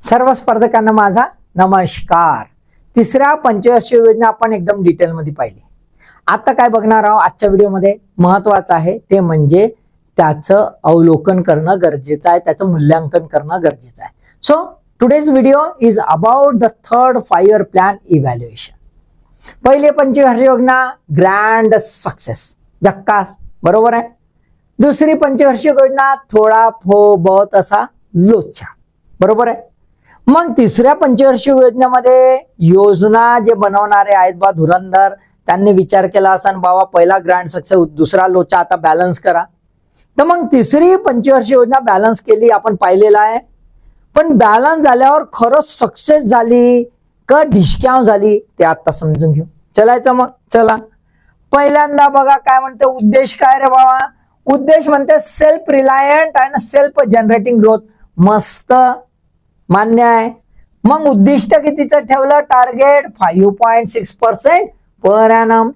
सर्व स्पर्धकांना माझा नमस्कार। तिसऱ्या पंचवार्षिक योजना आपण एकदम डिटेलमध्ये पाहिली। आता काय बघणार आहोत आजच्या व्हिडिओमध्ये महत्त्वाचं आहे ते म्हणजे त्याचं अवलोकन करणं गरजेचं आहे, त्याचं मूल्यांकन करणं गरजेचं आहे। So today's video is about the third 5 year plan evaluation. पहिले पंचवार्षिक योजना ग्रँड सक्सेस, झक्कास, बरोबर आहे। दुसरी पंचवार्षिक योजना थोडा बहुत असा लोचा, बरोबर आहे। मग तिसऱ्या पंचवार्षिक योजनेमध्ये योजना जे बनवणारे आहेत बा धुरंधर, त्यांनी विचार केला असन बाबा पहिला ग्रँड सक्सेस दुसरा लोचा, आता बॅलन्स करा। तर मग तिसरी पंचवार्षिक योजना बॅलन्स केली, आपण पाहिलेला आहे। पण बॅलन्स झाल्यावर खरंच सक्सेस झाली का डिस्काउंट झाली ते आता समजून घेऊ। चलायचं मग चला। पहिल्यांदा बघा काय म्हणते उद्देश, काय रे बाबा उद्देश म्हणते सेल्फ रिलायंट आणि सेल्फ जनरेटिंग ग्रोथ। मस्त, मान्य आहे। मग उद्दिष्ट कितीचं ठेवलं, टार्गेट 5.6% पर एनम,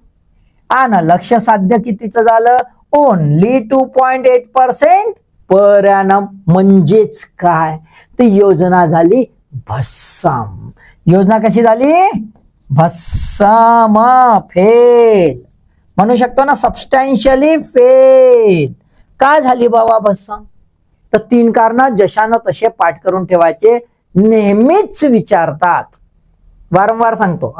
आणि लक्ष्य साध्य कितीचं झालं, ओनली 2.8% पर एनम। म्हणजेच काय, ती योजना झाली भस्सम। योजना कशी झाली, भस्सम, फेल म्हणू शकतो ना, सबस्टॅन्शियली फेल। काय झाली बाबा भस्सम, तर 3 कारण जशानं तसे पाठ करून ठेवायचे, नेहमीच विचारतात, वारंवार सांगतो।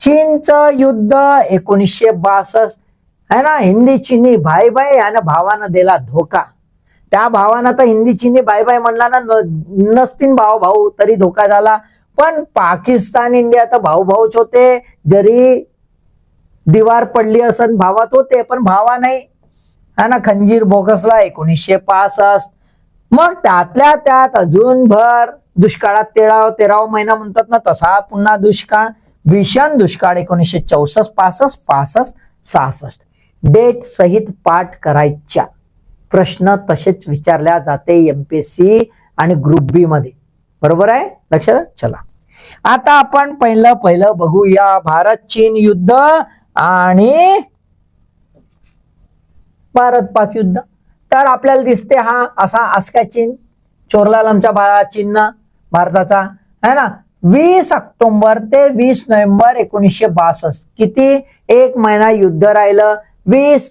चीनचं युद्ध 1962 है ना, हिंदी चीनी भाई भाई आणि भावानं दिला धोका। त्या भावानं तर हिंदी चीनी भाई भाई म्हणला ना, नसतीन भाऊ भाऊ तरी धोका झाला। पण पाकिस्तान इंडिया तर भाऊ भाऊच होते, जरी दिवार पडली असन भावात होते, पण भावा नाही है ना। खंजीर बोगसला 1965। मग त्यातल्या त्यात अजून भर दुष्काळात 13वा महिना म्हणतात ना, तसा पुन्हा दुष्काळ, भीषण दुष्काळ 1964, 65, 65, 66। डेट सहित पाठ करायच्या, प्रश्न तसेच विचारल्या जाते एमपीएससी आणि ग्रुप बी मध्ये, बरोबर आहे, लक्षात। चला आता आपण पहिलं बघूया भारत चीन युद्ध आणि भारत पाक युद्ध। तर आपल्याला दिसते हा असा काय चीन चोरला आमच्या चीननं भारताचा, है ना। 20 ऑक्टोबर ते 20 नोव्हेंबर 1962, किती, 1 महिना युद्ध राहिलं। 20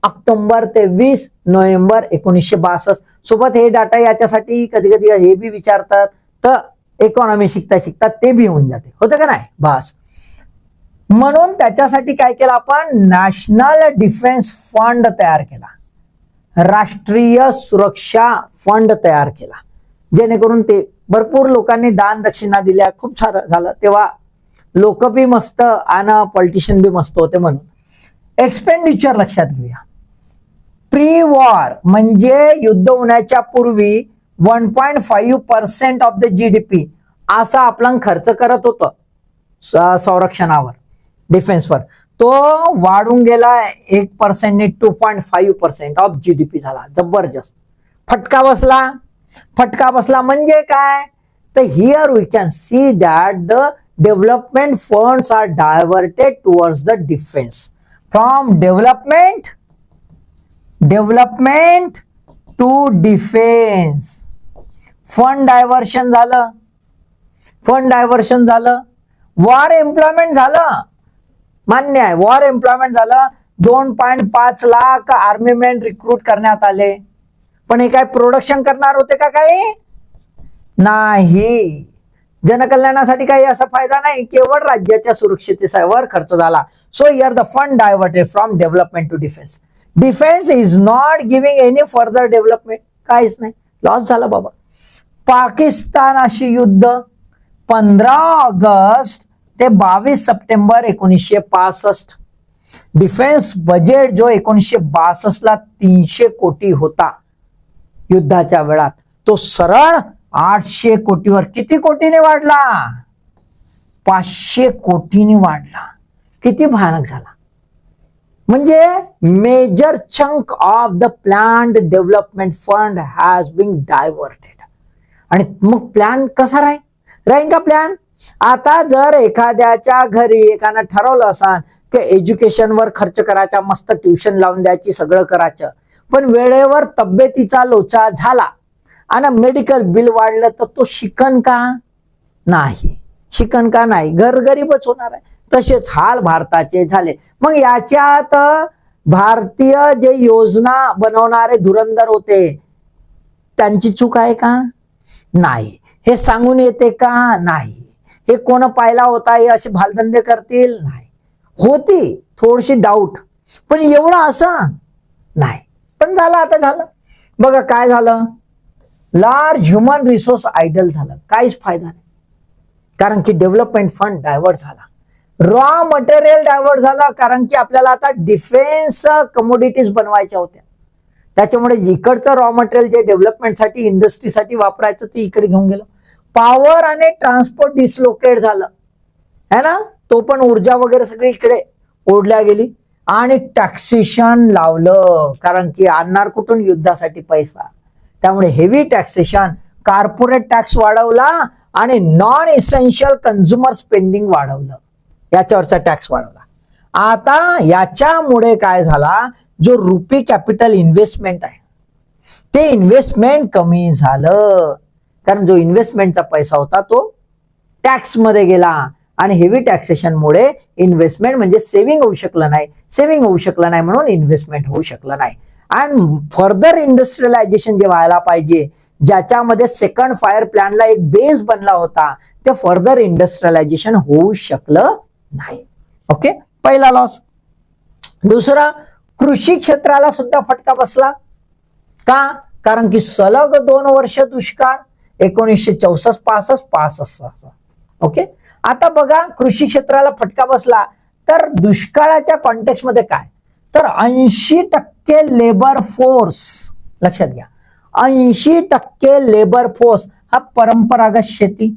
ऑक्टोबर ते 20 नोव्हेंबर 1962 सोबत हे डाटा याच्यासाठी कधी कधी हे बी विचारतात, तर इकॉनॉमी शिकता ते बी होऊन जाते, होतं का नाही बस। म्हणून त्याच्यासाठी काय केलं आपण, नॅशनल डिफेन्स फंड तयार केला, राष्ट्रीय सुरक्षा फंड तयार केला, जेणेकरून ते भरपूर लोकांनी दान दक्षिणा दिल्या, खूप सारं झालं। तेव्हा लोक बी मस्त आणि पॉलिटिशियन बी मस्त होते। म्हणून एक्सपेंडिचर लक्षात घेऊया। प्री वॉर म्हणजे युद्ध होण्याच्या पूर्वी 1.5% ऑफ द जीडीपी असा आपला खर्च करत होतं संरक्षणावर, डिफेन्सवर। तो वाढून गेला 1% ने 2.5% ऑफ जीडीपी झाला। जबरदस्त फटका बसला म्हणजे काय, तर here we can see that the development funds are diverted towards the defence, from development to defence. Fund diversion झालं, वॉर एम्प्लॉयमेंट झालं, मान्य आहे, वॉर एम्प्लॉयमेंट झालं। 2.5 लाख आर्मीमेंट रिक्रूट करण्यात आले, पण हे काय प्रोडक्शन करणार होते का काही नाही, जनकल्याणासाठी काही असा फायदा नाही, केवळ राज्याच्या सुरक्षिततेवर खर्च झाला। So here the fund diverted from development to defence. Defence is not giving any further development, काहीच नाही, लॉस झाला बाबा। पाकिस्तानाशी युद्ध 15 ऑगस्ट ते 22 सप्टेंबर 1965। डिफेन्स बजेट जो 1962 ला 300 कोटी होता युद्धाच्या वेळात, तो सरळ 800 कोटीवर किती कोटीने वाढला, 500 कोटीने वाढला। किती भयानक झाला, म्हणजे major chunk of the planned development fund has been diverted. आणि मग प्लॅन कसा राहील का प्लॅन, आता जर एखाद्याच्या घरी एकानं ठरवलं असाल की एज्युकेशनवर खर्च करायचा, मस्त ट्युशन लावून द्यायची, सगळं करायचं, पण वेळेवर तब्येतीचा लोचा झाला आणि मेडिकल बिल वाढलं तर तो शिकन का नाही, शिकन का नाही, गरीबच होणार आहे. तसेच हाल भारताचे झाले. मग याच्यात भारतीय जे योजना बनवणारे धुरंधर होते त्यांची चूक आहे का नाही, हे सांगून येते का नाही, हे कोण पाहिला होता, हे असे भालधंदे करतील नाही, होती थोडीशी डाऊट, पण एवढं असं नाही. पण झालं, आता झालं बघा काय झालं, लार्ज ह्युमन रिसोर्स आयडल झालं, काहीच फायदा नाही. कारण की डेव्हलपमेंट फंड डायव्हर्ट झाला, रॉ मटेरियल डायव्हर्ट झाला, कारण की आपल्याला आता डिफेन्स कमोडिटीज बनवायच्या होत्या. त्याच्यामुळे इकडचं रॉ मटेरियल जे डेव्हलपमेंटसाठी इंडस्ट्रीसाठी वापरायचं ते इकडे घेऊन गेलं. पॉवर आणि ट्रान्सपोर्ट डिसलोकेट झालं है ना, तो पण ऊर्जा वगैरे सगळी इकडे ओढल्या गेली. आणि टॅक्सेशन लावलं, कारण की आणणार कुठून युद्धासाठी पैसा, त्यामुळे हेवी टॅक्सेशन, कॉर्पोरेट टॅक्स वाढवला आणि नॉन इसेन्शियल कन्झ्युमर स्पेंडिंग वाढवलं, याच्यावरचा टॅक्स वाढवला. आता याच्यामुळे काय झाला, जो रुपी कॅपिटल इन्व्हेस्टमेंट आहे ते इन्व्हेस्टमेंट कमी झालं, कारण जो इन्व्हेस्टमेंटचा पैसा होता तो टॅक्स मध्ये गेला आणि हेवी टॅक्सेशनमुळे इन्व्हेस्टमेंट म्हणजे सेव्हिंग होऊ शकलं नाही, सेव्हिंग होऊ शकलं नाही म्हणून इन्व्हेस्टमेंट होऊ शकलं नाही. आणि फर्दर इंडस्ट्रियलायझेशन जे व्हायला पाहिजे, ज्याच्यामध्ये सेकंड फायर प्लॅनला एक बेस बनला होता, ते फर्दर इंडस्ट्रियलायझेशन होऊ शकलं नाही. ओके, पहिला लॉस. दुसरा, कृषी क्षेत्राला सुद्धा फटका बसला का, कारण की सलग 2 वर्ष दुष्काळ, 1964-65. ओके, आता बघा कृषी क्षेत्राला फटका बसला तर दुष्काळाच्या कॉन्टेक्स्ट मध्ये काय, तर 80% लेबर फोर्स, लक्षात घ्या 80% लेबर फोर्स हा परंपरागत शेती,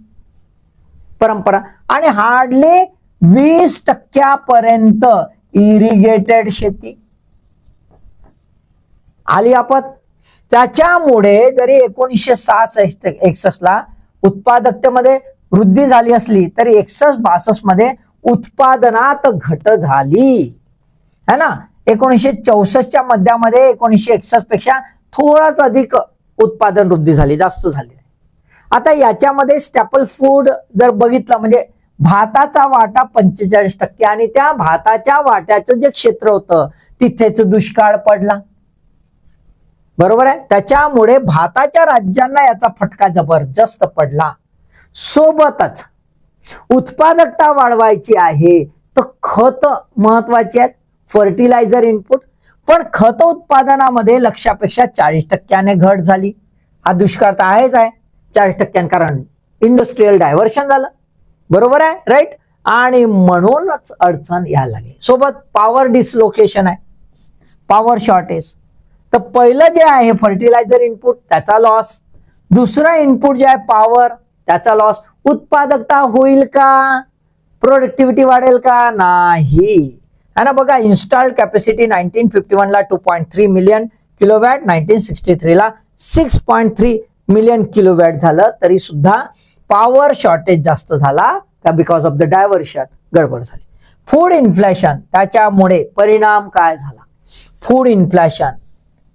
परंपरा, आणि हार्डली 20% इरिगेटेड शेती आली आपत. त्याच्यामुळे जरी 1966 ला उत्पादकतेमध्ये वृद्धी झाली असली तरी 61-62 मध्ये उत्पादनात घट झाली है ना. 1964च्या मध्यामध्ये 1961 पेक्षा थोडाच अधिक उत्पादन वृद्धी झाली, जास्त झाली. आता याच्यामध्ये स्टॅपल फूड जर बघितलं म्हणजे भाताचा वाटा 45% आणि त्या भाताच्या वाट्याचं जे क्षेत्र होतं तिथेच दुष्काळ पडला, बरोबर आहे. त्याच्यामुळे भाताच्या राज्यांना याचा फटका जबरदस्त पडला. सोबतच उत्पादकता वाढवायची आहे तर खत महत्वाची आहेत, फर्टिलायझर इनपुट, पण खत उत्पादनामध्ये लक्षापेक्षा 40% घट झाली. हा दुष्काळ तर आहेच आहे 40%, कारण इंडस्ट्रियल डायव्हर्शन झालं, बरोबर आहे, राईट. आणि म्हणूनच अडचण यायला लागली. सोबत पॉवर डिसलोकेशन आहे, पॉवर शॉर्टेज. तर पहिलं जे आहे फर्टिलायझर इनपुट त्याचा लॉस, दुसरं इनपुट जे आहे पॉवर त्याचा लॉस. उत्पादकता होईल का, प्रोडक्टिव्हिटी वाढेल का, नाही है ना. बघा इन्स्टॉल्ड कॅपॅसिटी 1951 ला 2.3 मिलियन किलोवॅट, 1963 ला 6.3 मिलियन किलोवॅट झालं, तरी सुद्धा पॉवर शॉर्टेज जास्त झाला का, बिकॉज ऑफ द डायव्हर्शन, गडबड झाली. फूड इन्फ्लेशन, त्याच्यामुळे परिणाम काय झाला, फूड इन्फ्लेशन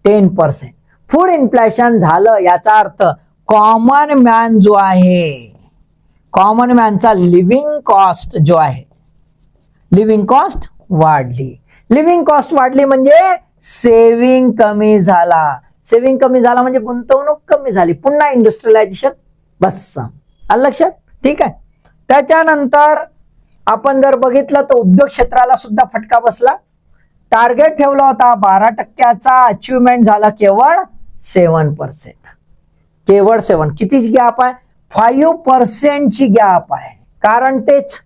10%. फूड इन्फ्लेशन झालं याचा अर्थ कॉमन मॅन जो आहे, कॉमन मॅनचा लिव्हिंग कॉस्ट जो आहे, लिव्हिंग कॉस्ट वाढली. लिव्हिंग कॉस्ट वाढली म्हणजे सेव्हिंग कमी झाला, सेव्हिंग कमी झाला म्हणजे गुंतवणूक कमी झाली, पुन्हा इंडस्ट्रियलायझेशन, बस आलं लक्षात, ठीक आहे. त्याच्यानंतर आपण जर बघितलं तर उद्योग क्षेत्राला सुद्धा फटका बसला. टार्गेट ठेवला होता 12%चा, अचिव्हमेंट झाला केवळ 7%, केवळ 7. किती गॅप आहे, 5% ची गॅप आहे, कारण तेच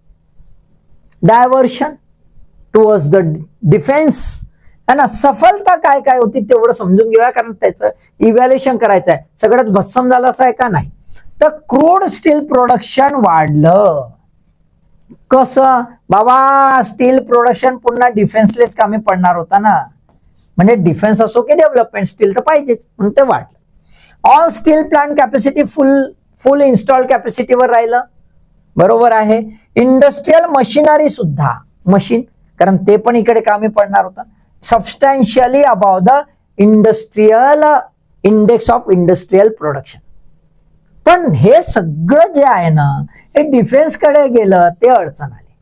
डायव्हर्शन टुवर्ड्स द डिफेन्स है ना. सफलता काय काय होती तेवढं समजून घेऊया, कारण त्याचं इव्हॅल्युएशन करायचं आहे. सगळंच भस्सम झालं असं आहे का, नाही. तर क्रूड स्टील प्रोडक्शन वाढलं. कसं बाबा, स्टील प्रोडक्शन पुन्हा डिफेन्सलेच कामी पडणार होता ना, म्हणजे डिफेन्स असो की डेव्हलपमेंट, स्टील तर पाहिजेच म्हणून ते वाढलं. All steel plant capacity full install कॅपॅसिटीवर राहिलं, बरोबर आहे. इंडस्ट्रियल मशिनरी सुद्धा, मशीन, कारण ते पण इकडे कामी पडणार होतं, substantially above the industrial index of industrial production. पण हे सगळं जे आहे ना हे डिफेन्सकडे गेलं, ते अडचण आली.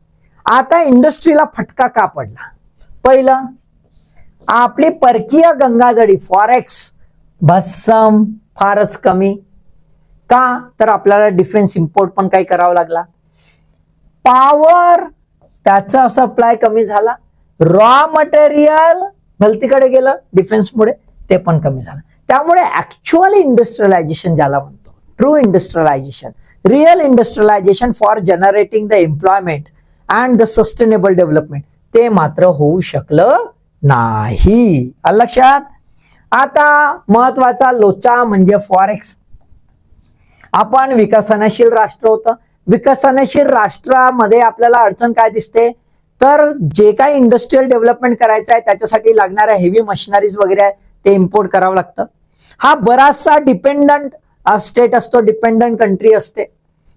आता इंडस्ट्रीला फटका का पडला? पहिलं, आपली परकीय गंगाजळी फॉरेक्स भस्सम फारच कमी. का? तर आपल्याला डिफेन्स इम्पोर्ट पण काही करावा लागला. पॉवर त्याचा सप्लाय कमी झाला. रॉ मटेरियल भलतीकडे गेलं डिफेन्समुळे, ते पण कमी झालं. त्यामुळे ऍक्च्युअल इंडस्ट्रियलायझेशन ज्याला म्हणतो, true industrialisation, real industrialisation for generating the employment and the sustainable development, ते मात्र होऊ शकलं नाही. लक्षात. आता महत्वाचा लोचा म्हणजे फॉरेक्स. आपण विकसनशील राष्ट्र होतं. विकसनशील राष्ट्रामध्ये आपल्याला अडचण काय दिसते? तर जे काही इंडस्ट्रियल डेव्हलपमेंट करायचं आहे त्याच्यासाठी लागणाऱ्या हेवी मशिनरीज वगैरे आहे ते इम्पोर्ट करावं लागतं. हा बराचसा डिपेंडंट स्टेट असतो, डिपेंडंट कंट्री असते,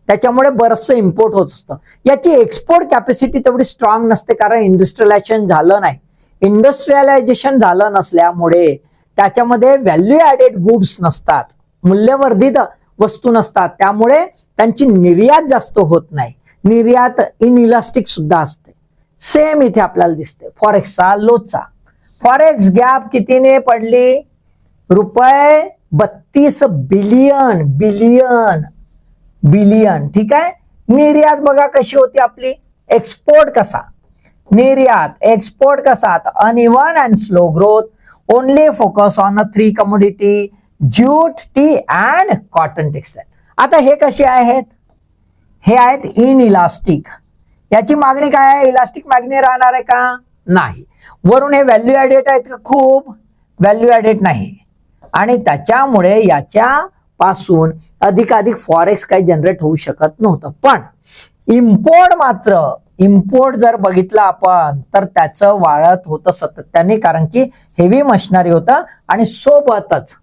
त्याच्यामुळे बरचसं इम्पोर्ट होत असतं. याची एक्सपोर्ट कॅपॅसिटी तेवढी स्ट्रॉंग नसते, कारण इंडस्ट्रियलायझेशन झालं नाही. इंडस्ट्रियलायझेशन झालं नसल्यामुळे त्याच्यामध्ये व्हॅल्यू ऍडेड गुड्स नसतात, मूल्यवर्धित वस्तू नसतात, त्यामुळे त्यांची निर्यात जास्त होत नाही. निर्यात इनइलास्टिक सुद्धा असते. सेम इथे आपल्याला दिसते फॉरेक्सचा लोचा. फॉरेक्स गॅप कितीने पडली? रुपये 32 बिलियन. बिलियन. ठीक आहे. निर्यात बघा कशी होती आपली, एक्सपोर्ट कसा, निर्यात एक्सपोर्ट कसा, uneven and slow growth, only focus on 3 commodity, jute, T and cotton textile. आता हे कसे आहेत? हे आहेत इनइलास्टिक. याची मागणी काय आहे? इलास्टिक मागणी राहणार आहे का? नाही. वरून हे व्हॅल्यू ऍडेड आहेत का? खूप व्हॅल्यू ऍडेड नाही, आणि त्याच्यामुळे याच्या पासून अधिकाधिक फॉरेक्स काही जनरेट होऊ शकत नव्हतं. पण इम्पोर्ट मात्र, इम्पोर्ट जर बघितलं आपण तर त्याचं वाढत होतं सातत्याने, कारण की हेवी मशिनरी होतं आणि सोबतच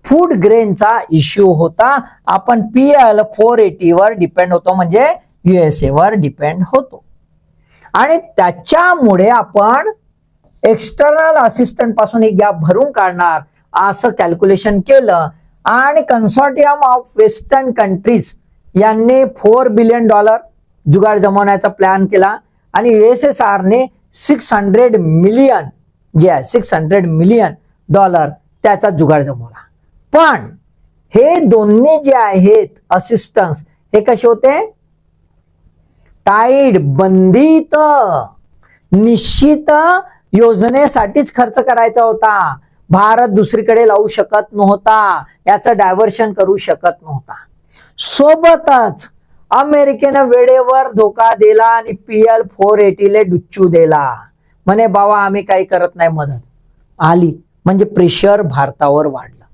फूड ग्रेनचा इश्यू होता. आपण PL 480 वर डिपेंड होतो, म्हणजे USA वर डिपेंड होतो, आणि त्याच्यामुळे आपण एक्सटर्नल असिस्टंट पासून ही गॅप भरून काढणार असं कॅल्क्युलेशन केलं. आणि कन्सॉर्टियम ऑफ वेस्टर्न कंट्रीज यांनी $4 बिलियन जुगाड जमवण्याचा प्लॅन केला, आणि USSR ने 600 मिलियन जे आहे $600 मिलियन त्याचा जुगाड जमवला. पण हे दोन्ही जे आहेत असिस्टन्स हे कसे होते? टाईड, बंधित, निश्चित योजनेसाठीच खर्च करायचा होता. भारत दुसरीकडे लावू शकत नव्हता, याचं डायव्हर्शन करू शकत नव्हता. सोबतच अमेरिकेनं वेळेवर धोका दिला आणि PL 480 ले डुच्चू दिला. म्हणे बाबा आम्ही काही करत नाही, मदत आली म्हणजे प्रेशर भारतावर वाढलं.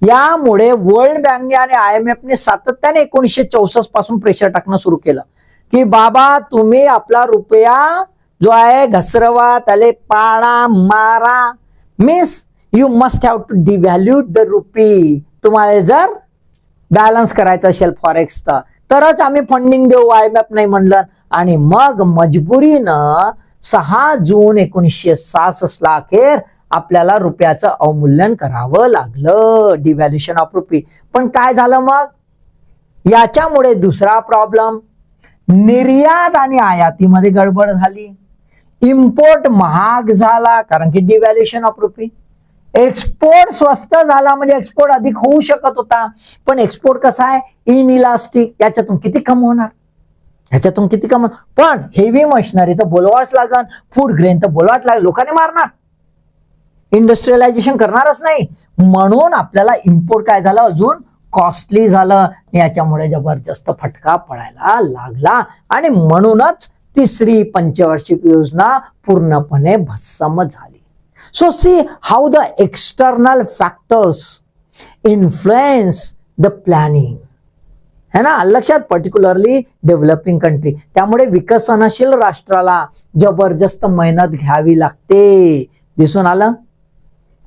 यामुळे वर्ल्ड बँकने आणि IMF ने सातत्याने 1964 पासून प्रेशर टाकणं सुरू केलं की बाबा तुम्ही आपला रुपया जो आहे घसरवा, त्याले पाडा, मारा. Means you must have to devaluate the rupee. तुम्हाला जर बॅलन्स करायचं असेल फॉरेक्सचा तरच आम्ही फंडिंग देऊ, IMF नाही म्हणलं. आणि मग मजबुरीनं 6 जून 1966 अखेर आपल्याला रुपयाचं अवमूल्यन करावं लागलं, डिव्हॅल्युएशन ऑफ रुपी. पण काय झालं मग? याच्यामुळे दुसरा प्रॉब्लेम, निर्यात आणि आयातीमध्ये गडबड झाली. इम्पोर्ट महाग झाला कारण की डिव्हॅल्युएशन ऑफ रुपी. एक्सपोर्ट स्वस्त झाला म्हणजे एक्सपोर्ट अधिक होऊ शकत होता, पण एक्सपोर्ट कसा आहे? इनइलास्टिक. याच्यातून किती कमवणार? ह्याच्यातून किती कमवणार? पण हेवी मशिनरी तर बोलवाच लागल, फूड ग्रेन तर बोलवाच लागेल, लोकांनी मारणार, इंडस्ट्रियलायझेशन करणारच नाही. म्हणून आपल्याला इम्पोर्ट काय झालं? अजून कॉस्टली झालं. याच्यामुळे जबरदस्त फटका पडायला लागला, आणि म्हणूनच तिसरी पंचवार्षिक योजना पूर्णपणे भस्सम झाली. So see how the external factors influence the planning. है ना लक्षात, पर्टिक्युलरली डेव्हलपिंग कंट्री. त्यामुळे विकसनशील राष्ट्राला जबरदस्त मेहनत घ्यावी लागते. दिसून आलं?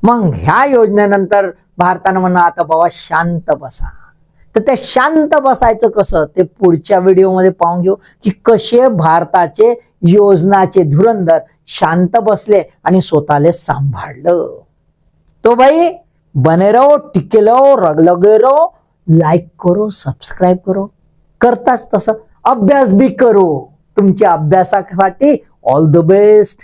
मग ह्या योजनेनंतर भारतानं म्हणा आता बाबा शांत बसा. तर ते शांत बसायचं कसं ते पुढच्या व्हिडिओमध्ये पाहून घेऊ की कसे भारताचे योजनाचे धुरंधर शांत बसले आणि स्वतःला सांभाळलं. तो भाई बने रहो, टिके रहो, लगे रहो, लाईक करो, सबस्क्राईब करो. करताच तसं अभ्यास बी करो. तुमच्या अभ्यासासाठी ऑल द बेस्ट.